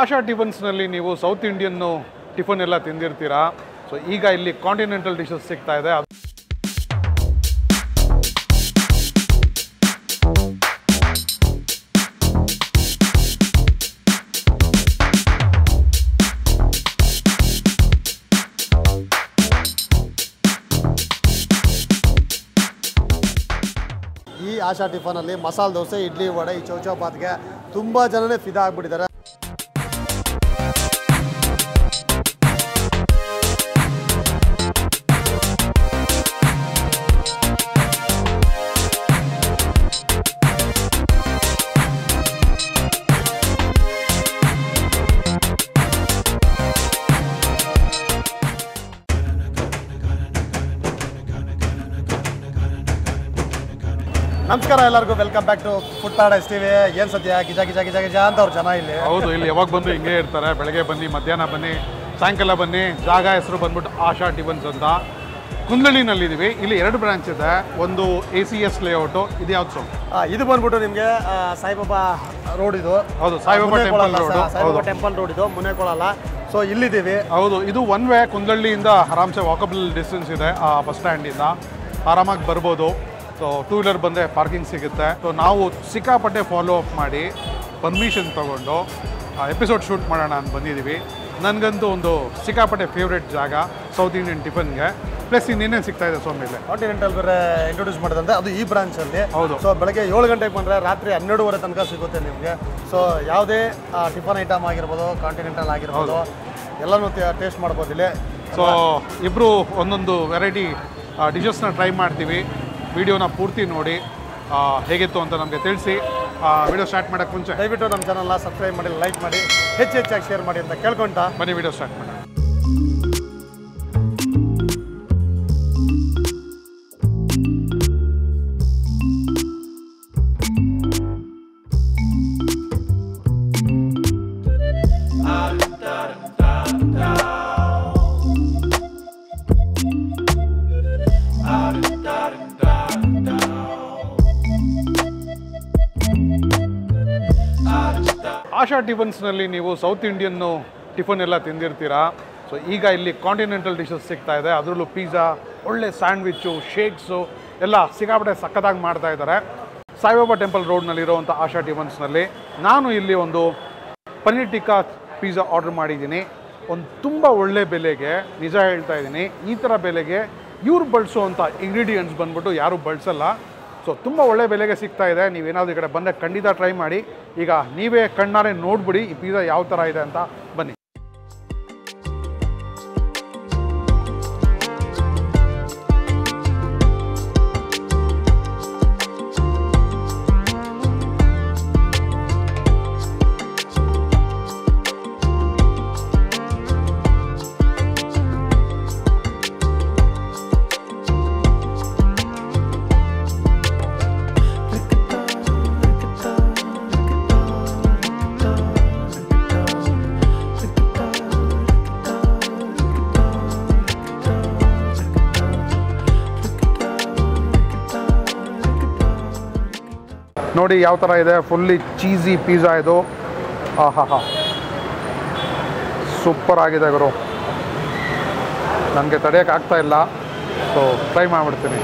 ಆಶಾ ಟಿಫನ್ಸ್ನಲ್ಲಿ ನೀವು south Indian tiffin ಎಲ್ಲ ತಿಂದಿರ್ತೀರಾ. So ಈಗ ಇಲ್ಲಿ ಕಾಂಟಿನೆಂಟಲ್ ಡಿಶಸ್ ಸಿಗ್ತಾ ಇದೆ. ಈ ಆಶಾ ಟಿಫನಲ್ಲಿ ಮಸಾಲೆ ದೋಸೆ, ಇಡ್ಲಿ, ವಡೆ, ಈ ಚೌಚೌಬಾತ್ಗೆ ತುಂಬ ಜನನೇ ಫಿದಾ ಆಗಿಬಿಟ್ಟಿದ್ದಾರೆ. ನಮಸ್ಕಾರ ಎಲ್ಲರಿಗೂ, welcome back to food paradise TV. ಏನು ಸದ್ಯ ಗಿಜ ಗಿಜ ಗಿಜ ಗಿಜ ಅಂತ ಅವ್ರ ಜನ ಇಲ್ಲಿ. ಹೌದು, ಇಲ್ಲಿ ಯಾವಾಗ ಬಂದು ಹಿಂಗೆ ಇರ್ತಾರೆ. ಬೆಳಗ್ಗೆ ಬನ್ನಿ, ಮಧ್ಯಾಹ್ನ ಬನ್ನಿ, ಸಾಯಂಕಾಲ ಬನ್ನಿ. ಜಾಗ ಹೆಸರು ಬಂದ್ಬಿಟ್ಟು ಆಶಾ ಟಿಫನ್ಸ್ ಅಂತ ಕುಂದಳ್ಳಿನಲ್ಲಿದ್ದೀವಿ. ಇಲ್ಲಿ 2 ಬ್ರಾಂಚ್ ಇದೆ. ಒಂದು ACS ಲೇಔಟು. ಇದು ಯಾವ್ದು ಸರ್? ಇದು ಬಂದ್ಬಿಟ್ಟು ನಿಮಗೆ ಸಾಯಿಬಾಬಾ ರೋಡ್. ಇದು ಹೌದು, Saibaba temple road. Saibaba temple road ಇದು, ಮುನೇಕೊಳಲ್ಲ. ಸೊ ಇಲ್ಲಿದ್ದೀವಿ. ಹೌದು, ಇದು ಒನ್ ವೇ. ಕುಂದಳ್ಳಿಯಿಂದ ಆರಾಮ್ಸೆ ವಾಕಬಲ್ ಡಿಸ್ಟೆನ್ಸ್ ಇದೆ. ಆ ಬಸ್ ಸ್ಟ್ಯಾಂಡಿಂದ ಆರಾಮಾಗಿ ಬರ್ಬೋದು. ಸೊ 2 ವೀಲರ್ ಬಂದರೆ ಪಾರ್ಕಿಂಗ್ ಸಿಗುತ್ತೆ. ಸೊ ನಾವು ಸಿಕ್ಕಾಪಟ್ಟೆ ಫಾಲೋ ಅಪ್ ಮಾಡಿ ಪರ್ಮಿಷನ್ ತೊಗೊಂಡು ಎಪಿಸೋಡ್ ಶೂಟ್ ಮಾಡೋಣ ಅಂತ ಬಂದಿದ್ದೀವಿ. ನನಗಂತೂ ಒಂದು ಸಿಕ್ಕಾಪಟ್ಟೆ ಫೇವ್ರೇಟ್ ಜಾಗ ಸೌತ್ ಇಂಡಿಯನ್ ಟಿಫನ್ಗೆ. ಪ್ಲಸ್ ಇನ್ನೇನೇನು ಸಿಗ್ತಾ ಇದೆ ಸೋಮೇಲೆ ಕಾಂಟಿನೆಂಟಲ್ ಬೇರೆ ಇಂಟ್ರೊಡ್ಯೂಸ್ ಮಾಡಿದಂತೆ, ಅದು ಈ ಬ್ರಾಂಚಲ್ಲಿ. ಹೌದು. ಸೊ ಬೆಳಗ್ಗೆ 7 ಗಂಟೆಗೆ ಬಂದರೆ ರಾತ್ರಿ 12:30 ತನಕ ಸಿಗುತ್ತೆ ನಿಮಗೆ. ಸೊ ಯಾವುದೇ ಟಿಫನ್ ಐಟಮ್ ಆಗಿರ್ಬೋದು, ಕಾಂಟಿನೆಂಟಲ್ ಆಗಿರ್ಬೋದು, ಎಲ್ಲನೂ ಟೇಸ್ಟ್ ಮಾಡ್ಬೋದು ಇಲ್ಲಿ. ಸೊ ಇಬ್ಬರು ಒಂದೊಂದು ವೆರೈಟಿ ಡಿಶಸ್ನ ಟ್ರೈ ಮಾಡ್ತೀವಿ. ವಿಡಿಯೋನ ಪೂರ್ತಿ ನೋಡಿ ಹೇಗಿತ್ತು ಅಂತ ನಮಗೆ ತಿಳಿಸಿ. ವಿಡಿಯೋ ಸ್ಟಾರ್ಟ್ ಮಾಡೋಕ್ಕೆ ಮುಂಚೆ ದಯವಿಟ್ಟು ನಮ್ಮ ಚಾನಲ್ನ ಸಬ್ಸ್ಕ್ರೈಬ್ ಮಾಡಿ, ಲೈಕ್ ಮಾಡಿ, ಹೆಚ್ಚಾಗಿ ಶೇರ್ ಮಾಡಿ ಅಂತ ಕೇಳ್ಕೊಂತ ಬನ್ನಿ ವಿಡಿಯೋ ಸ್ಟಾರ್ಟ್ ಮಾಡೋಣ. ಆಶಾ ಟಿಫನ್ಸ್ನಲ್ಲಿ ನೀವು ಸೌತ್ ಇಂಡಿಯನ್ ಟಿಫನ್ ಎಲ್ಲ ತಿಂದಿರ್ತೀರಾ. ಸೊ ಈಗ ಇಲ್ಲಿ ಕಾಂಟಿನೆಂಟಲ್ ಡಿಶಸ್ ಸಿಗ್ತಾ ಇದೆ. ಅದರಲ್ಲೂ ಪಿಜ್ಜಾ, ಒಳ್ಳೆ ಸ್ಯಾಂಡ್ವಿಚ್ಚು, ಶೇಕ್ಸು ಎಲ್ಲ ಸಿಕ್ಕಾಪಟ್ಟೆ ಸಕ್ಕತ್ತಾಗಿ ಮಾಡ್ತಾ ಇದ್ದಾರೆ. ಸಾಯಿಬಾಬಾ ಟೆಂಪಲ್ ರೋಡ್ನಲ್ಲಿರೋವಂಥ ಆಶಾ ಟಿಫನ್ಸ್ನಲ್ಲಿ ನಾನು ಇಲ್ಲಿ ಒಂದು ಪನ್ನೀರ್ ಟಿಕ್ಕಾ ಪಿಜ್ಜಾ ಆರ್ಡ್ರ್ ಮಾಡಿದ್ದೀನಿ. ಒಂದು ತುಂಬ ಒಳ್ಳೆ ಬೆಲೆಗೆ, ನಿಜ ಹೇಳ್ತಾ ಇದ್ದೀನಿ, ಈ ಥರ ಬೆಲೆಗೆ ಇವ್ರು ಬಳಸೋವಂಥ ಇಂಗ್ರೀಡಿಯೆಂಟ್ಸ್ ಬಂದ್ಬಿಟ್ಟು ಯಾರೂ ಬಳಸಲ್ಲ. ಸೊ ತುಂಬ ಒಳ್ಳೆ ಬೆಲೆಗೆ ಸಿಗ್ತಾ ಇದೆ. ನೀವೇನಾದರೂ ಈ ಕಡೆ ಬಂದರೆ ಖಂಡಿತ ಟ್ರೈ ಮಾಡಿ. ಈಗ ನೀವೇ ಕಣ್ಣಾರೆ ನೋಡ್ಬಿಡಿ ಈ ಪಿಜ್ಜಾ ಯಾವ ಥರ ಇದೆ ಅಂತ. ಬನ್ನಿ. ನೋಡಿ ಯಾವ ಥರ ಇದೆ. ಫುಲ್ಲಿ ಚೀಸಿ ಪಿಜ್ಜಾ ಇದು. ಆಹಾ, ಸೂಪರ್ ಆಗಿದೆ ಗುರು. ನನಗೆ ತಡೆಯೋಕ್ಕಾಗ್ತಾ ಇಲ್ಲ. ಸೊ ಟ್ರೈ ಮಾಡಿಬಿಡ್ತೀನಿ.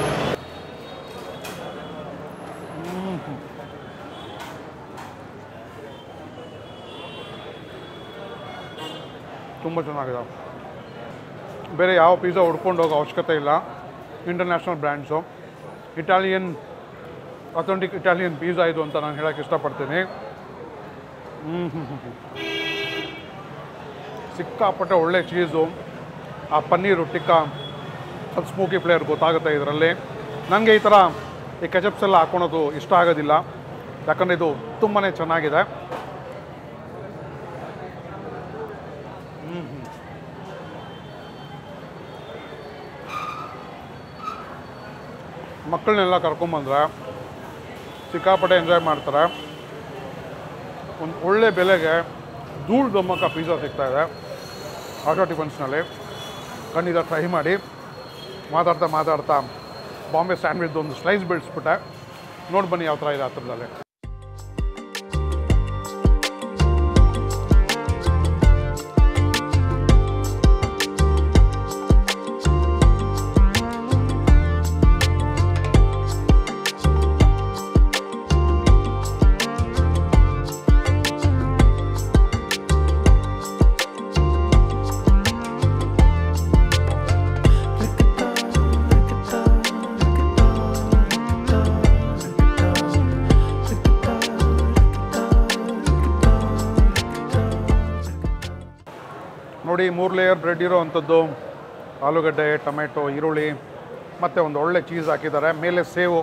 ತುಂಬ ಚೆನ್ನಾಗಿದೆ. ಬೇರೆ ಯಾವ ಪಿಜ್ಜಾ ಹುಡ್ಕೊಂಡು ಹೋಗೋ ಅವಶ್ಯಕತೆ ಇಲ್ಲ. International brands, Italian, authentic Italian pizza ಇದು ಅಂತ ನಾನು ಹೇಳೋಕ್ಕೆ ಇಷ್ಟಪಡ್ತೀನಿ. ಸಿಕ್ಕಾಪಟ್ಟೆ ಒಳ್ಳೆ ಚೀಸು, ಆ ಪನ್ನೀರು ಟಿಕ್ಕಾ, ಅದು ಸ್ಮೋಕಿ ಫ್ಲೇವರ್ ಗೊತ್ತಾಗುತ್ತೆ ಇದರಲ್ಲಿ. ನನಗೆ ಈ ಥರ ಈ ಕೆಚಪ್ಸ್ ಎಲ್ಲ ಹಾಕ್ಕೊಳೋದು ಇಷ್ಟ ಆಗೋದಿಲ್ಲ, ಯಾಕಂದರೆ ಇದು ತುಂಬಾ ಚೆನ್ನಾಗಿದೆ. ಮಕ್ಕಳನ್ನೆಲ್ಲ ಕರ್ಕೊಂಬಂದ್ರೆ ಸಿಕ್ಕಾಪಟ್ಟೆ ಎಂಜಾಯ್ ಮಾಡ್ತಾರೆ. ಒಂದು ಒಳ್ಳೆ ಬೆಲೆಗೆ ಧೂಳು ದಮ್ಮಕ್ಕ ಪಿಜ್ಜಾ ಸಿಗ್ತಾಯಿದೆ ಆಶಾ ಟಿಫನ್ಸ್ನಲ್ಲಿ. ಖಂಡಿತ ಟ್ರೈ ಮಾಡಿ. ಮಾತಾಡ್ತಾ ಬಾಂಬೆ ಸ್ಯಾಂಡ್ವಿಚ್ ಒಂದು ಸ್ಲೈಸ್ ಬಿಡಿಸ್ಬಿಟ್ಟೆ. ನೋಡಿ ಬನ್ನಿ ಯಾವ ಥರ ಇದೆ ಹತ್ರದಲ್ಲೇ. ನೋಡಿ 3 ಲೇಯರ್ ಬ್ರೆಡ್ ಇರೋ ಅಂಥದ್ದು, ಆಲೂಗಡ್ಡೆ, ಟೊಮೆಟೊ, ಈರುಳ್ಳಿ ಮತ್ತು ಒಂದು ಒಳ್ಳೆ ಚೀಸ್ ಹಾಕಿದ್ದಾರೆ. ಮೇಲೆ ಸೇವು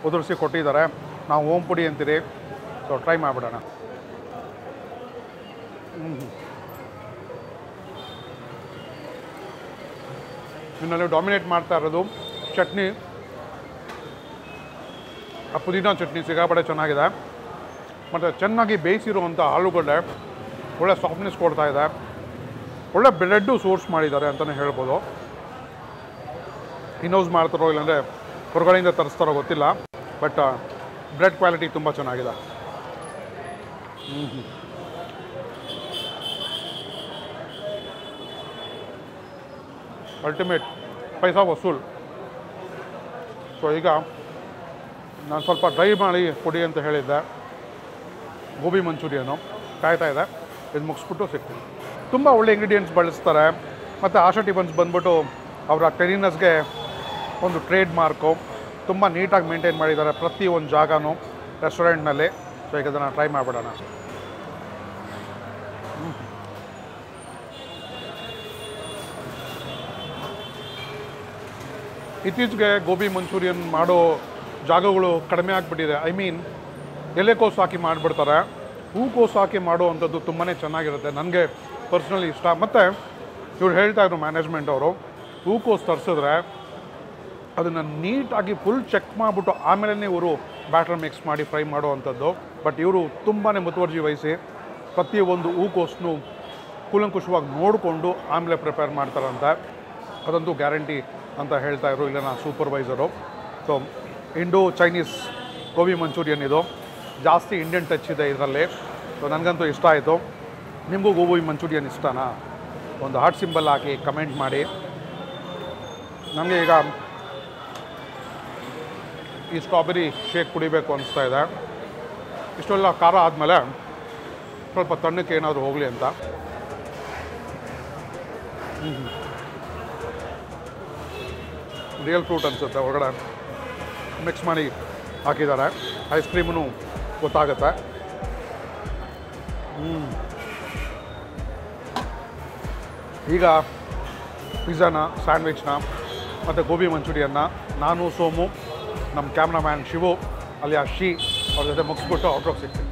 ಉದುರಿಸಿ ಕೊಟ್ಟಿದ್ದಾರೆ. ನಾವು ಓಂ ಪುಡಿ ಅಂತೀರಿ. ಸೊ ಟ್ರೈ ಮಾಡಿಬಿಡೋಣ. ಇನ್ನಲ್ಲಿ ಡಾಮಿನೇಟ್ ಮಾಡ್ತಾ ಇರೋದು ಚಟ್ನಿ. ಆ ಪುದೀನ ಚಟ್ನಿ ಸಿಕ್ಕಾಪಟ್ಟೆ ಚೆನ್ನಾಗಿದೆ. ಮತ್ತು ಚೆನ್ನಾಗಿ ಬೇಯಿಸಿರುವಂಥ ಆಲೂಗಡ್ಡೆ ಒಳ್ಳೆ ಸಾಫ್ಟ್ನೆಸ್ ಕೊಡ್ತಾ ಇದೆ. ಒಳ್ಳೆ ಬ್ರೆಡ್ಡು ಸೋರ್ಸ್ ಮಾಡಿದ್ದಾರೆ ಅಂತಲೇ ಹೇಳ್ಬೋದು. ಇನ್ಹೌಸ್ ಮಾಡ್ತಾರೋ ಇಲ್ಲಾಂದರೆ ಹೊರಗಡೆಯಿಂದ ತರಿಸ್ತಾರೋ ಗೊತ್ತಿಲ್ಲ, ಬಟ್ ಬ್ರೆಡ್ ಕ್ವಾಲಿಟಿ ತುಂಬ ಚೆನ್ನಾಗಿದೆ. ಅಲ್ಟಿಮೇಟ್, ಪೈಸಾ ವಸೂಲ್. ಸೊ ಈಗ ನಾನು ಸ್ವಲ್ಪ ಡ್ರೈ ಮಾಡಿ ಕೊಡಿ ಅಂತ ಹೇಳಿದ್ದೆ. ಗೋಬಿ ಮಂಚೂರಿಯನ್ನು ಕಾಯ್ತಾ ಇದೆ. ಇದು ಮುಗಿಸ್ಬಿಟ್ಟು ಸಿಗ್ತೀನಿ. ತುಂಬ ಒಳ್ಳೆ ಇಂಗ್ರೀಡಿಯೆಂಟ್ಸ್ ಬಳಸ್ತಾರೆ. ಮತ್ತು ಆಶಾ ಟಿಫನ್ಸ್ ಬಂದ್ಬಿಟ್ಟು ಅವರ ಕ್ಲೀನಿನೆಸ್ಗೆ ಒಂದು ಟ್ರೇಡ್ ಮಾರ್ಕು. ತುಂಬ ನೀಟಾಗಿ ಮೇಂಟೈನ್ ಮಾಡಿದ್ದಾರೆ ಪ್ರತಿ ಒಂದು ಜಾಗನೂ ರೆಸ್ಟೋರೆಂಟ್ನಲ್ಲಿ. ಸೊ ಈಗ ಅದನ್ನು ಟ್ರೈ ಮಾಡಿಬಿಡೋಣ. ಇತ್ತೀಚೆಗೆ ಗೋಬಿ ಮಂಚೂರಿಯನ್ ಮಾಡೋ ಜಾಗಗಳು ಕಡಿಮೆ ಆಗಿಬಿಟ್ಟಿದೆ. ಐ ಮೀನ್ ಎಲೆಕೋಸು ಹಾಕಿ ಮಾಡಿಬಿಡ್ತಾರೆ. ಹೂಕೋಸು ಹಾಕಿ ಮಾಡೋ ಅಂಥದ್ದು ತುಂಬಾ ಚೆನ್ನಾಗಿರುತ್ತೆ. ನನಗೆ ಪರ್ಸ್ನಲಿ ಇಷ್ಟ. ಮತ್ತು ಇವ್ರು ಹೇಳ್ತಾಯಿದ್ರು ಮ್ಯಾನೇಜ್ಮೆಂಟ್ ಅವರು, ಹೂಕೋಸು ತರಿಸಿದ್ರೆ ಅದನ್ನು ನೀಟಾಗಿ ಫುಲ್ ಚೆಕ್ ಮಾಡಿಬಿಟ್ಟು ಆಮೇಲೆ ಇವರು ಬ್ಯಾಟರ್ ಮಿಕ್ಸ್ ಮಾಡಿ ಫ್ರೈ ಮಾಡೋ ಅಂಥದ್ದು. ಬಟ್ ಇವರು ತುಂಬಾ ಮುತುವರ್ಜಿ ವಹಿಸಿ ಪ್ರತಿಯೊಂದು ಹೂಕೋಸನ್ನು ಕೂಲಂಕುಷವಾಗಿ ನೋಡಿಕೊಂಡು ಆಮೇಲೆ ಪ್ರಿಪೇರ್ ಮಾಡ್ತಾರಂತೆ. ಅದಂತೂ ಗ್ಯಾರಂಟಿ ಅಂತ ಹೇಳ್ತಾಯಿದ್ರು ಇಲ್ಲಿನ supervisor. So Indo Chinese gobi Manchurian ಇದು. ಜಾಸ್ತಿ ಇಂಡಿಯನ್ ಟಚ್ ಇದೆ ಇದರಲ್ಲಿ. ಸೊ ನನಗಂತೂ ಇಷ್ಟ ಆಯಿತು. ನಿಮಗೂ ಗೋಬಿ ಮಂಚೂರಿಯನ್ ಇಷ್ಟನಾ? ಒಂದು ಹಾರ್ಟ್ ಸಿಂಬಲ್ ಹಾಕಿ ಕಮೆಂಟ್ ಮಾಡಿ. ನನಗೆ ಈಗ ಈ ಸ್ಟ್ರಾಬೆರಿ ಶೇಕ್ ಕುಡಿಬೇಕು ಅನಿಸ್ತಾ ಇದೆ. ಇಷ್ಟೆಲ್ಲ ಖಾರ ಆದಮೇಲೆ ಸ್ವಲ್ಪ ತಣ್ಣಕ್ಕೆ ಏನಾದರೂ ಹೋಗಲಿ ಅಂತ. ರಿಯಲ್ ಫ್ರೂಟ್ ಅನಿಸುತ್ತೆ. ಹೊರಗಡೆ ಮಿಕ್ಸ್ ಮಾಡಿ ಹಾಕಿದ್ದಾರೆ. ಐಸ್ ಕ್ರೀಮೂ ಗೊತ್ತಾಗುತ್ತೆ. ಈಗ ಪಿಜ್ಜಾನ, ಸ್ಯಾಂಡ್ವಿಚ್ನ ಮತ್ತು ಗೋಬಿ ಮಂಚೂರಿಯನ್ನ ನಾನು, ಸೋಮು, ನಮ್ಮ ಕ್ಯಾಮ್ರಾಮ್ಯಾನ್ ಶಿವು ಅಲ್ಲಿ ಶಿ ಅವ್ರ ಜೊತೆ ಮುಗಿಸ್ಬಿಟ್ಟು ಔಟ್ರೋಗಿ ಸಿಗ್ತೀನಿ.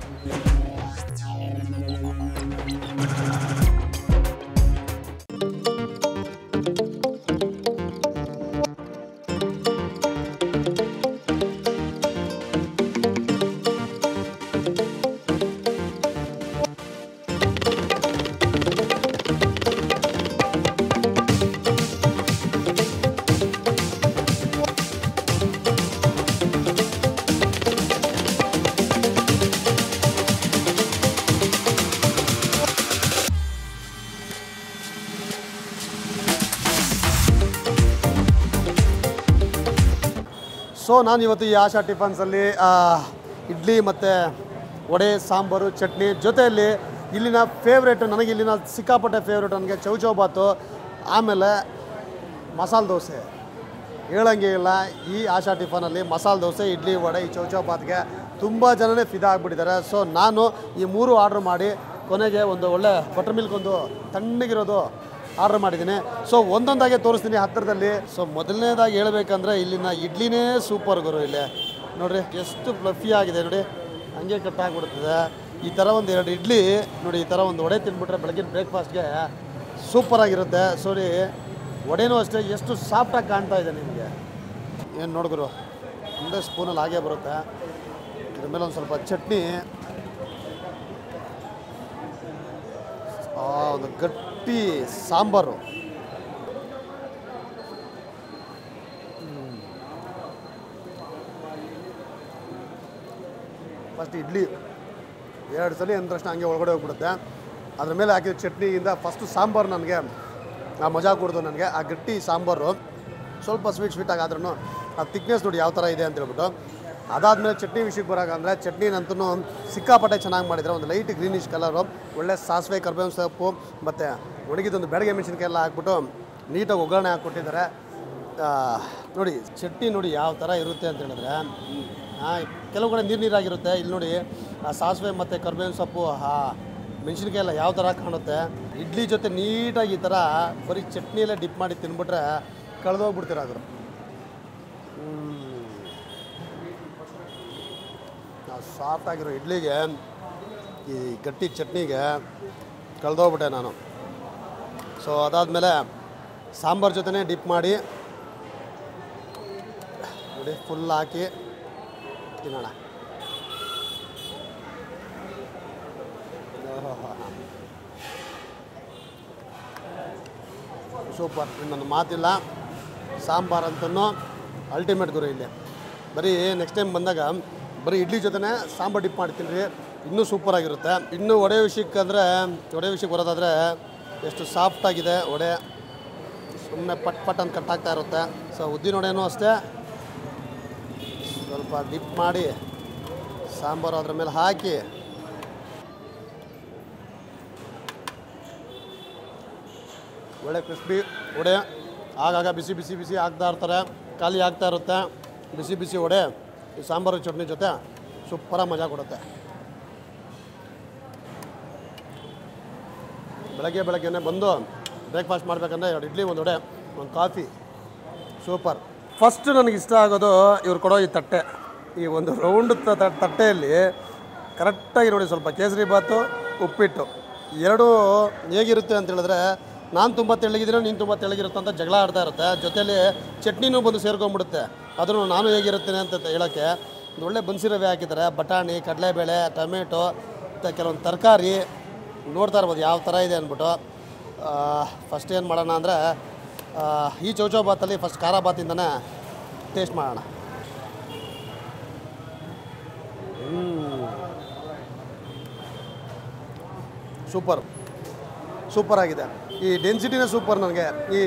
ಸೊ ನಾನು ಇವತ್ತು ಈ ಆಶಾ ಟಿಫನ್ಸಲ್ಲಿ ಇಡ್ಲಿ ಮತ್ತು ವಡೆ, ಸಾಂಬಾರು, ಚಟ್ನಿ ಜೊತೆಯಲ್ಲಿ ಇಲ್ಲಿನ ಫೇವ್ರೇಟು, ನನಗೆ ಇಲ್ಲಿನ ಸಿಕ್ಕಾಪಟ್ಟೆ ಫೇವ್ರೇಟು ನನಗೆ ಚೌಚೌಬಾತು, ಆಮೇಲೆ ಮಸಾಲೆ ದೋಸೆ. ಹೇಳಂಗೆ ಇಲ್ಲ, ಈ ಆಶಾ ಟಿಫನಲ್ಲಿ ಮಸಾಲೆ ದೋಸೆ, ಇಡ್ಲಿ, ವಡೆ, ಈ ಚೌಚೌಬಾತ್ಗೆ ತುಂಬ ಜನನೇ ಫಿದಾ ಆಗಿಬಿಟ್ಟಿದ್ದಾರೆ. ಸೊ ನಾನು ಈ 3 ಆರ್ಡ್ರ್ ಮಾಡಿ ಕೊನೆಗೆ ಒಂದು ಒಳ್ಳೆ ಬಟರ್ ಮಿಲ್ಕ್ ಒಂದು ತಣ್ಣಗಿರೋದು ಆರ್ಡ್ರ್ ಮಾಡಿದ್ದೀನಿ. ಸೊ ಒಂದೊಂದಾಗೆ ತೋರಿಸ್ತೀನಿ ಹತ್ತಿರದಲ್ಲಿ. ಸೊ ಮೊದಲನೇದಾಗಿ ಹೇಳಬೇಕಂದ್ರೆ ಇಲ್ಲಿನ ಇಡ್ಲಿನೇ ಸೂಪರ್ ಗುರು. ಇಲ್ಲಿ ನೋಡಿರಿ ಎಷ್ಟು ಫ್ಲಫಿ ಆಗಿದೆ ನೋಡಿ, ಹಂಗೆ ಕಟ್ಟಾಗ್ಬಿಡ್ತದೆ. ಈ ಥರ ಒಂದು 2 ಇಡ್ಲಿ ನೋಡಿ, ಈ ಥರ ಒಂದು ವಡೆ ತಿಂದ್ಬಿಟ್ರೆ ಬೆಳಗಿನ ಬ್ರೇಕ್ಫಾಸ್ಟ್ಗೆ ಸೂಪರಾಗಿರುತ್ತೆ. ಸೋರಿ ವಡೆನೂ ಅಷ್ಟೇ ಎಷ್ಟು ಸಾಫ್ಟಾಗಿ ಕಾಣ್ತಾ ಇದೆ ನಿಮಗೆ. ಏನು ನೋಡಿದ್ರು ಒಂದೇ ಸ್ಪೂನಲ್ಲಿ ಹಾಗೇ ಬರುತ್ತೆ. ಇದ್ರ ಮೇಲೆ ಒಂದು ಸ್ವಲ್ಪ ಚಟ್ನಿ, ಒಂದು ಗಟ್ಟಿ ಸಾಂಬಾರು, ಫಸ್ಟ್ ಇಡ್ಲಿ 2 ಸಲ ಅಂದ ತಕ್ಷಣ ಹಂಗೆ ಒಳಗಡೆ ಹೋಗ್ಬಿಡುತ್ತೆ. ಅದ್ರ ಮೇಲೆ ಹಾಕಿದ ಚಟ್ನಿಯಿಂದ ಫಸ್ಟು ಸಾಂಬಾರು ನನಗೆ ಆ ಮಜಾ ಕೊಡ್ದು. ನನಗೆ ಆ ಗಟ್ಟಿ ಸಾಂಬಾರು ಸ್ವಲ್ಪ ಸ್ವೀಟ್ ಆಗಾದ್ರೂ ಆ ಥಿಕ್ನೆಸ್ ನೋಡಿ ಯಾವ ಥರ ಇದೆ ಅಂತ ಹೇಳ್ಬಿಟ್ಟು. ಅದಾದಮೇಲೆ ಚಟ್ನಿ ವಿಷಯಕ್ಕೆ ಬರೋಕಂದ್ರೆ ಚಟ್ನಿನಂತೂ ಸಿಕ್ಕಾಪಟ್ಟೆ ಚೆನ್ನಾಗಿ ಮಾಡಿದರೆ. ಒಂದು ಲೈಟ್ ಗ್ರೀನಿಶ್ ಕಲರು, ಒಳ್ಳೆ ಸಾಸಿವೆ, ಕರ್ಬೇವಿನ ಸೊಪ್ಪು ಮತ್ತು ಒಣಗಿದೊಂದು ಬೆಳಗ್ಗೆ ಮೆಣಸಿನ್ಕಾಯಿ ಎಲ್ಲ ಹಾಕ್ಬಿಟ್ಟು ನೀಟಾಗಿ ಒಗ್ಗರಣೆ ಹಾಕ್ಕೊಟ್ಟಿದ್ದಾರೆ. ನೋಡಿ ಚಟ್ನಿ ನೋಡಿ ಯಾವ ಥರ ಇರುತ್ತೆ ಅಂತ ಹೇಳಿದ್ರೆ, ಕೆಲವು ಕಡೆ ನೀರಾಗಿರುತ್ತೆ. ಇಲ್ಲಿ ನೋಡಿ ಆ ಸಾಸಿವೆ ಮತ್ತು ಕರ್ಬೇವಿನ ಸೊಪ್ಪು ಮೆಣಸಿನ್ಕಾಯಿ ಎಲ್ಲ ಯಾವ ಥರ ಕಾಣುತ್ತೆ. ಇಡ್ಲಿ ಜೊತೆ ನೀಟಾಗಿ ಈ ಥರ ಬರೀ ಚಟ್ನಿಯಲ್ಲೇ ಡಿಪ್ ಮಾಡಿ ತಿನ್ಬಿಟ್ರೆ ಕಳೆದೋಗ್ಬಿಡ್ತೀರ ಅದ್ರ. ಸಾಫ್ಟ್ ಆಗಿರೋ ಇಡ್ಲಿಗೆ ಈ ಗಟ್ಟಿ ಚಟ್ನಿಗೆ ಕಳೆದೋಗ್ಬಿಟ್ಟೆ ನಾನು. ಸೊ ಅದಾದಮೇಲೆ ಸಾಂಬಾರು ಜೊತೆನೇ ಡಿಪ್ ಮಾಡಿ ನೋಡಿ ಫುಲ್ ಹಾಕಿ ತಿನ್ನೋಣ. ಸೂಪರ್, ಇನ್ನೊಂದು ಮಾತಿಲ್ಲ. ಸಾಂಬಾರಂತೂ ಅಲ್ಟಿಮೇಟ್ ಗುರು. ಇಲ್ಲಿ ಬರೀ ನೆಕ್ಸ್ಟ್ ಟೈಮ್ ಬಂದಾಗ ಬರೀ ಇಡ್ಲಿ ಜೊತೆನೇ ಸಾಂಬಾರು ಡಿಪ್ ಮಾಡ್ತೀನಿ ರೀ, ಇನ್ನೂ ಸೂಪರಾಗಿರುತ್ತೆ. ಇನ್ನೂ ವಡೆ ವಿಷಯಕ್ಕೆ ಬರೋದಾದರೆ ಎಷ್ಟು ಸಾಫ್ಟಾಗಿದೆ ವಡೆ, ಸುಮ್ಮನೆ ಪಟ್ ಪಟ್ ಅಂತ ಕಟ್ಟಾಗ್ತಾ ಇರುತ್ತೆ. ಸೊ ಉದ್ದಿನ ವಡೆನೂ ಅಷ್ಟೇ ಸ್ವಲ್ಪ ಡಿಪ್ ಮಾಡಿ ಸಾಂಬಾರು ಅದ್ರ ಮೇಲೆ ಹಾಕಿ ಒಳ್ಳೆ ಕ್ರಿಸ್ಪಿ ವಡೆ. ಆಗಾಗ ಬಿಸಿ ಬಿಸಿ ಬಿಸಿ ಆಗ್ತಾ ಇರ್ತಾರೆ, ಖಾಲಿ ಆಗ್ತಾ ಇರುತ್ತೆ. ಬಿಸಿ ಬಿಸಿ ವಡೆ ಈ ಸಾಂಬಾರು ಚಟ್ನಿ ಜೊತೆ ಸೂಪರಾಗಿ ಮಜಾ ಕೊಡುತ್ತೆ. ಬೆಳಗ್ಗೆನೇ ಬಂದು ಬ್ರೇಕ್ಫಾಸ್ಟ್ ಮಾಡಬೇಕಂದ್ರೆ 2 idli, 1 vada, 1 coffee, super. First ನನಗೆ ಇಷ್ಟ ಆಗೋದು ಇವ್ರು ಕೊಡೋ ಈ ತಟ್ಟೆ. ಈ ಒಂದು ರೌಂಡ್ ತಟ್ಟೆಯಲ್ಲಿ ಕರೆಕ್ಟಾಗಿ ನೋಡಿ ಸ್ವಲ್ಪ ಕೇಸರಿ ಬಾತು, ಉಪ್ಪಿಟ್ಟು ಎರಡೂ ಹೇಗಿರುತ್ತೆ ಅಂತ ಹೇಳಿದ್ರೆ, ನಾನು ತುಂಬ ತೆಳ್ಳಗಿದ್ದೀನೋ ನೀನು ತುಂಬ ತೆಳ್ಳಗಿರುತ್ತೆ ಅಂತ ಜಗಳ ಆಡ್ತಾ ಇರುತ್ತೆ. ಜೊತೆಯಲ್ಲಿ ಚಟ್ನಿನೂ ಬಂದು ಸೇರ್ಕೊಂಡ್ಬಿಡುತ್ತೆ. ಅದನ್ನು ನಾನು ಹೇಗಿರುತ್ತೇನೆ ಅಂತ ಹೇಳೋಕ್ಕೆ ಒಂದು ಒಳ್ಳೆ ಬನ್ಸಿ ರವೆ ಹಾಕಿದ್ದಾರೆ. ಬಟಾಣಿ, ಕಡಲೆಬೇಳೆ, ಟೊಮೆಟೊ ಮತ್ತು ಕೆಲವೊಂದು ತರಕಾರಿ ನೋಡ್ತಾ ಇರ್ಬೋದು ಯಾವ ಥರ ಇದೆ ಅಂದ್ಬಿಟ್ಟು. ಫಸ್ಟ್ ಏನು ಮಾಡೋಣ ಅಂದರೆ ಈ ಚೌಚೌ ಬಾತಲ್ಲಿ ಫಸ್ಟ್ ಖಾರ ಬಾತಿಂದನೇ ಟೇಸ್ಟ್ ಮಾಡೋಣ. ಸೂಪರಾಗಿದೆ. ಈ ಡೆನ್ಸಿಟಿನೇ ಸೂಪರ್. ನನಗೆ ಈ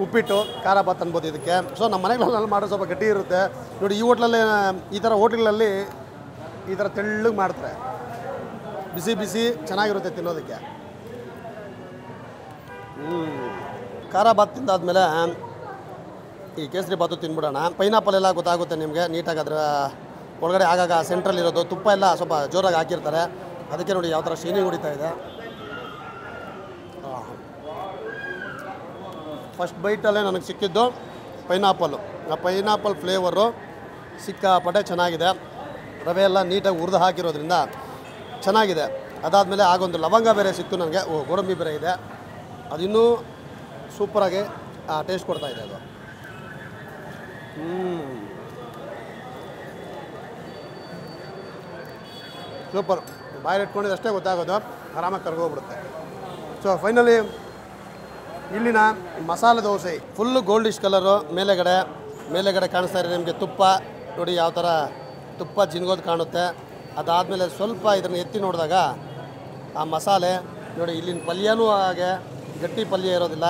ಉಪ್ಪಿಟ್ಟು ಖಾರ ಬಾತ್ ಅನ್ಬೋದು ಇದಕ್ಕೆ. ಸೊ ನಮ್ಮ ಮನೆಗಳಲ್ಲಿ ಮಾಡೋ ಸ್ವಲ್ಪ ಗಟ್ಟಿ ಇರುತ್ತೆ ನೋಡಿ. ಈ ಹೋಟ್ಲಲ್ಲಿ ಈ ಥರ ಹೋಟ್ಲಲ್ಲಿ ಈ ಥರ ತೆಳ್ಳಗೆ ಮಾಡ್ತಾರೆ, ಬಿಸಿ ಬಿಸಿ ಚೆನ್ನಾಗಿರುತ್ತೆ ತಿನ್ನೋದಕ್ಕೆ. ಖಾರ ಬಾತ್ ತಿಂದಾದ್ಮೇಲೆ ಈ ಕೇಸರಿ ಬಾತು ತಿನ್ಬಿಡೋಣ. ಪೈನಾಪಲ್ ಎಲ್ಲ ಗೊತ್ತಾಗುತ್ತೆ ನಿಮಗೆ ನೀಟಾಗಿ. ಅದರ ಒಳಗಡೆ ಆಗಾಗ ಸೆಂಟ್ರಲ್ ಇರೋದು ತುಪ್ಪ ಎಲ್ಲ ಸ್ವಲ್ಪ ಜೋರಾಗಿ ಹಾಕಿರ್ತಾರೆ. ಅದಕ್ಕೆ ನೋಡಿ ಯಾವ ಥರ ಶೈನಿಂಗ್ ಹೊಡಿತಾ ಇದೆ. ಫಸ್ಟ್ ಬೈಟಲ್ಲೇ ನನಗೆ ಸಿಕ್ಕಿದ್ದು ಪೈನಾಪಲ್ಲು. ಆ ಪೈನಾಪಲ್ ಫ್ಲೇವರು ಸಿಕ್ಕಾಪಟ್ಟೆ ಚೆನ್ನಾಗಿದೆ. ರವೆ ಎಲ್ಲ ನೀಟಾಗಿ ಹುರಿದು ಹಾಕಿರೋದ್ರಿಂದ ಚೆನ್ನಾಗಿದೆ. ಅದಾದಮೇಲೆ ಆಗೊಂದು ಲವಂಗ ಬೇರೆ ಸಿಕ್ತು ನನಗೆ, ಗೋಡಂಬಿ ಬೇರೆ ಇದೆ. ಅದಿನ್ನೂ ಸೂಪರಾಗಿ ಟೇಸ್ಟ್ ಕೊಡ್ತಾ ಇದೆ ಅದು. ಸೂಪರ್. ಬಾಯಲ್ಲಿ ಇಟ್ಕೊಂಡಿದ್ದು ಅಷ್ಟೇ ಗೊತ್ತಾಗೋದು, ಆರಾಮಾಗಿ ಕರ್ಗೋಗ್ಬಿಡುತ್ತೆ. ಸೊ ಫೈನಲಿ ಇಲ್ಲಿನ masala dosa full goldish colour. ಮೇಲೆಗಡೆ ಕಾಣಿಸ್ತಾ ಇದೆ ನಿಮಗೆ ತುಪ್ಪ ನೋಡಿ, ಯಾವ ಥರ ತುಪ್ಪ ಜಿನ್ಗೋದು ಕಾಣುತ್ತೆ. ಅದಾದಮೇಲೆ ಸ್ವಲ್ಪ ಇದನ್ನು ಎತ್ತಿ ನೋಡಿದಾಗ ಆ ಮಸಾಲೆ ನೋಡಿ, ಇಲ್ಲಿನ ಪಲ್ಯನೂ ಹಾಗೆ ಗಟ್ಟಿ ಪಲ್ಯ ಇರೋದಿಲ್ಲ,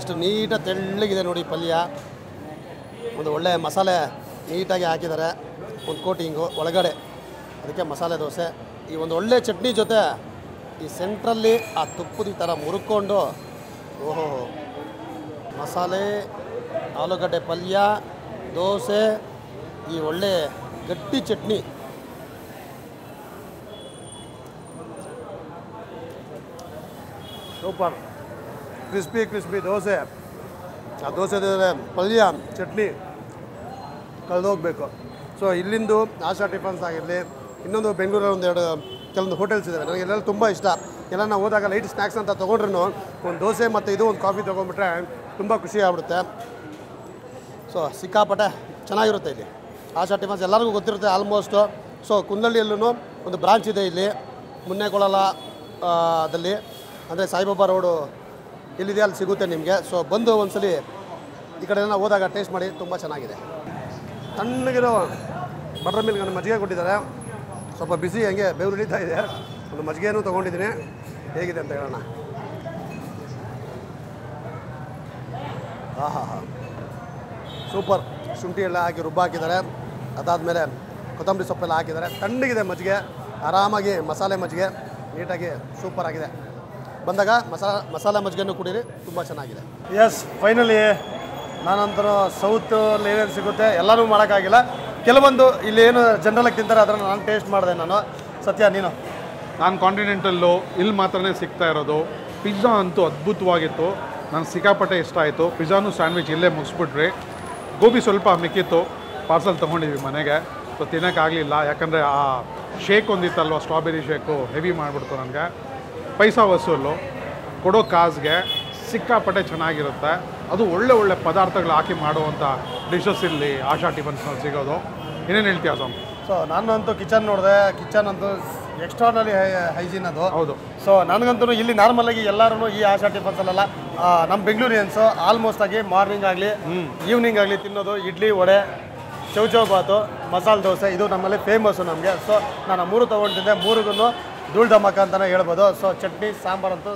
ಎಷ್ಟು ನೀಟಾಗಿ ತೆಳ್ಳಗಿದೆ ನೋಡಿ ಪಲ್ಯ. ಒಂದು ಒಳ್ಳೆ ಮಸಾಲೆ ನೀಟಾಗಿ ಹಾಕಿದ್ದಾರೆ, ಒಂದು ಕೋಟಿಂಗು ಒಳಗಡೆ. ಅದಕ್ಕೆ ಮಸಾಲೆ ದೋಸೆ. ಈ ಒಂದು ಒಳ್ಳೆ ಚಟ್ನಿ ಜೊತೆ ಈ ಸೆಂಟ್ರಲ್ಲಿ ಆ ತುಪ್ಪದ ಈ ಥರ ಮುರುಕೊಂಡು, ಓಹೋ, ಮಸಾಲೆ, ಆಲೂಗಡ್ಡೆ ಪಲ್ಯ, ದೋಸೆ, ಈ ಒಳ್ಳೆ ಗಟ್ಟಿ ಚಟ್ನಿ. ಸೂಪರ್. ಕ್ರಿಸ್ಪಿ ದೋಸೆ, ಆ ದೋಸೆ ಪಲ್ಯ, ಚಟ್ನಿ ಕಳೆದೋಗ್ಬೇಕು. ಸೊ ಇಲ್ಲಿಂದು ಆಶಾ ಟಿಫನ್ಸ್ ಆಗಿರಲಿ, ಇನ್ನೊಂದು ಬೆಂಗಳೂರಲ್ಲಿ ಕೆಲವೊಂದು ಹೋಟೆಲ್ಸ್ ಇದ್ದಾವೆ. ನನಗೆ ಎಲ್ಲೆಲ್ಲ ತುಂಬ ಇಷ್ಟ. ಎಲ್ಲ ನಾವು ಹೋದಾಗ ಲೈಟ್ ಸ್ನ್ಯಾಕ್ಸ್ ಅಂತ ತೊಗೊಂಡ್ರೂ ಒಂದು ದೋಸೆ ಮತ್ತು ಒಂದು ಕಾಫಿ ತೊಗೊಂಡ್ಬಿಟ್ರೆ ತುಂಬ ಖುಷಿ ಆಗ್ಬಿಡುತ್ತೆ. ಸೊ ಸಿಕ್ಕಾಪಟ್ಟೆ ಚೆನ್ನಾಗಿರುತ್ತೆ ಇಲ್ಲಿ ಆಶಾ ಟಿಫನ್ಸ್. ಎಲ್ಲರಿಗೂ ಗೊತ್ತಿರುತ್ತೆ ಆಲ್ಮೋಸ್ಟು. ಸೊ ಕುಂದಳ್ಳಿಯಲ್ಲೂ ಒಂದು ಬ್ರಾಂಚ್ ಇದೆ ಇಲ್ಲಿ, ಮುನ್ನೇಕೊಳಲದಲ್ಲಿ, ಅಂದರೆ ಸಾಯಿಬಾಬಾ ರೋಡು ಎಲ್ಲಿದೆ ಅಲ್ಲಿ ಸಿಗುತ್ತೆ ನಿಮಗೆ. ಸೊ ಬಂದು ಒಂದ್ಸಲಿ ಈ ಕಡೆ ಹೋದಾಗ ಟೇಸ್ಟ್ ಮಾಡಿ, ತುಂಬ ಚೆನ್ನಾಗಿದೆ. ತಣ್ಣಗಿರೋ ಬಟರ್ ಮಿಲ್ಕ್ ಮಜ್ಜಿಗೆ ಕೊಟ್ಟಿದ್ದಾರೆ, ಸ್ವಲ್ಪ ಬಿಸಿ ಹಂಗೆ ಬೆವರು ಇಳಿತಾ ಇದೆ. ಒಂದು ಮಜ್ಜಿಗೆನೂ ತೊಗೊಂಡಿದ್ದೀನಿ, ಹೇಗಿದೆ ಅಂತ ಹೇಳೋಣ. ಸೂಪರ್. ಶುಂಠಿ ಎಲ್ಲ ಹಾಕಿ ಹಾಕಿದ್ದಾರೆ. ಅದಾದಮೇಲೆ ಕೊತ್ತಂಬರಿ ಸೊಪ್ಪೆಲ್ಲ ಹಾಕಿದ್ದಾರೆ. ತಣ್ಣಗಿದೆ ಮಜ್ಜಿಗೆ, ಆರಾಮಾಗಿ ಮಸಾಲೆ ಮಜ್ಜಿಗೆ ನೀಟಾಗಿ ಸೂಪರ್ ಆಗಿದೆ. ಬಂದಾಗ ಮಸಾಲೆ ಮಜ್ಜಿಗೆನೂ ಕುಡೀರಿ, ತುಂಬ ಚೆನ್ನಾಗಿದೆ. ಎಸ್, ಫೈನಲಿ ನಾನಂತರೂ ಸೌತಲ್ಲಿ ಏನೇನು ಸಿಗುತ್ತೆ ಎಲ್ಲನೂ ಮಾಡೋಕ್ಕಾಗಿಲ್ಲ. ಕೆಲವೊಂದು ಇಲ್ಲಿ ಏನು ಜನರಲಾಗಿ ತಿಂತಾರೆ ಅದನ್ನು ನಾನು ಟೇಸ್ಟ್ ಮಾಡಿದೆ. ನಾನು ಸತ್ಯ, ನೀನು ನಾನು ಕಾಂಟಿನೆಂಟಲ್ಲು ಇಲ್ಲಿ ಮಾತ್ರನೇ ಸಿಗ್ತಾ ಇರೋದು. ಪಿಜ್ಜಾ ಅಂತೂ ಅದ್ಭುತವಾಗಿತ್ತು, ನನಗೆ ಸಿಕ್ಕಾಪಟ್ಟೆ ಇಷ್ಟ ಆಯಿತು. ಪಿಜ್ಜಾನು ಸ್ಯಾಂಡ್ವಿಚ್ ಇಲ್ಲೇ ಮುಗಿಸ್ಬಿಟ್ರಿ. ಗೋಬಿ ಸ್ವಲ್ಪ ಮಿಕ್ಕಿತ್ತು, ಪಾರ್ಸಲ್ ತೊಗೊಂಡಿದ್ವಿ ಮನೆಗೆ. ಸೊ ತಿನ್ನೋಕ್ಕಾಗಲಿಲ್ಲ, ಯಾಕಂದರೆ ಆ ಶೇಕ್ ಒಂದಿತ್ತಲ್ವ, ಸ್ಟ್ರಾಬೆರಿ ಶೇಕು ಹೆವಿ ಮಾಡಿಬಿಡ್ತು ನನಗೆ. ಪೈಸಾ ವಸೂಲು, ಕೊಡೋ ಕಾಸ್ಗೆ ಸಿಕ್ಕಾಪಟ್ಟೆ ಚೆನ್ನಾಗಿರುತ್ತೆ. ಅದು ಒಳ್ಳೆ ಪದಾರ್ಥಗಳು ಹಾಕಿ ಮಾಡುವಂಥ ಡಿಶಸ್ ಇಲ್ಲಿ ಆಶಾ ಟಿಫನ್ಸ್ನಲ್ಲಿ ಸಿಗೋದು. ಏನೇನು ಹೇಳ್ತೀಯ ಸಮ್? ಸೊ ನಾನಂತೂ ಕಿಚನ್ ನೋಡಿದೆ, ಕಿಚನ್ ಅಂತೂ ಎಕ್ಸ್ಟ್ರಾರ್ನಲಿ ಹೈಜೀನ್ ಅದು. ಹೌದು. ಸೊ ನನಗಂತೂ ಇಲ್ಲಿ ನಾರ್ಮಲಾಗಿ ಎಲ್ಲರೂ ಈ ಆಶಾ ಟಿಫನ್ಸಲ್ಲೆಲ್ಲ ನಮ್ಮ ಬೆಂಗಳೂರಿಯನ್ಸು ಆಲ್ಮೋಸ್ಟ್ ಆಗಿ ಮಾರ್ನಿಂಗ್ ಆಗಲಿ ಈವ್ನಿಂಗ್ ಆಗಲಿ ತಿನ್ನೋದು ಇಡ್ಲಿ, ವಡೆ, ಚೌಚೌ ಬಾತು, ಮಸಾಲೆ ದೋಸೆ, ಇದು ನಮ್ಮಲ್ಲಿ ಫೇಮಸ್ಸು ನಮಗೆ. ಸೊ ನಾನು 3 ತೊಗೊಂಡಿದ್ದೆ, 3ಗೂ ಧೂಳ್ ಧಮಾಕ ಅಂತಲೇ ಹೇಳ್ಬೋದು. ಸೊ ಚಟ್ನಿ ಸಾಂಬಾರಂತೂ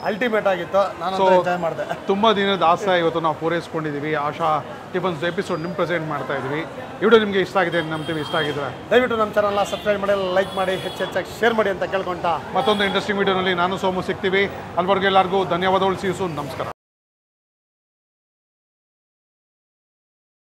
ಅಲ್ಟಿಮೇಟ್ ಆಗಿತ್ತು, ನಾನು ಎಂಜಾಯ್ ಮಾಡಿದೆ. ತುಂಬ ದಿನದ ಆಸೆ ಇವತ್ತು ನಾವು ಪೂರೈಸ್ಕೊಂಡಿದ್ದೀವಿ. ಆಶಾ ಟಿಫನ್ಸ್ ಎಪಿಸೋಡ್ ನಿಮ್ಗೆ ಪ್ರೆಸೆಂಟ್ ಮಾಡ್ತಾ ಇದ್ವಿ. ವಿಡಿಯೋ ನಿಮಗೆ ಇಷ್ಟ ಆಗಿದೆ ನಂಬ್ತೀವಿ. ಇಷ್ಟ ಆಗಿದ್ರೆ ದಯವಿಟ್ಟು ನಮ್ಮ ಚಾನಲ್ನ ಸಬ್ಸ್ಕ್ರೈಬ್ ಮಾಡಿ, ಲೈಕ್ ಮಾಡಿ, ಹೆಚ್ಚಾಗಿ ಶೇರ್ ಮಾಡಿ ಅಂತ ಕೇಳ್ಕೊಂತ ಮತ್ತೊಂದು ಇಂಟ್ರೆಸ್ಟಿಂಗ್ ವಿಡಿಯೋನಲ್ಲಿ ನಾನು ಸೋಮು ಸಿಗ್ತೀವಿ. ಅಲ್ಲಿವರೆಗೂ ಎಲ್ಲರಿಗೂ ಧನ್ಯವಾದಗಳು. See you soon. ನಮಸ್ಕಾರ.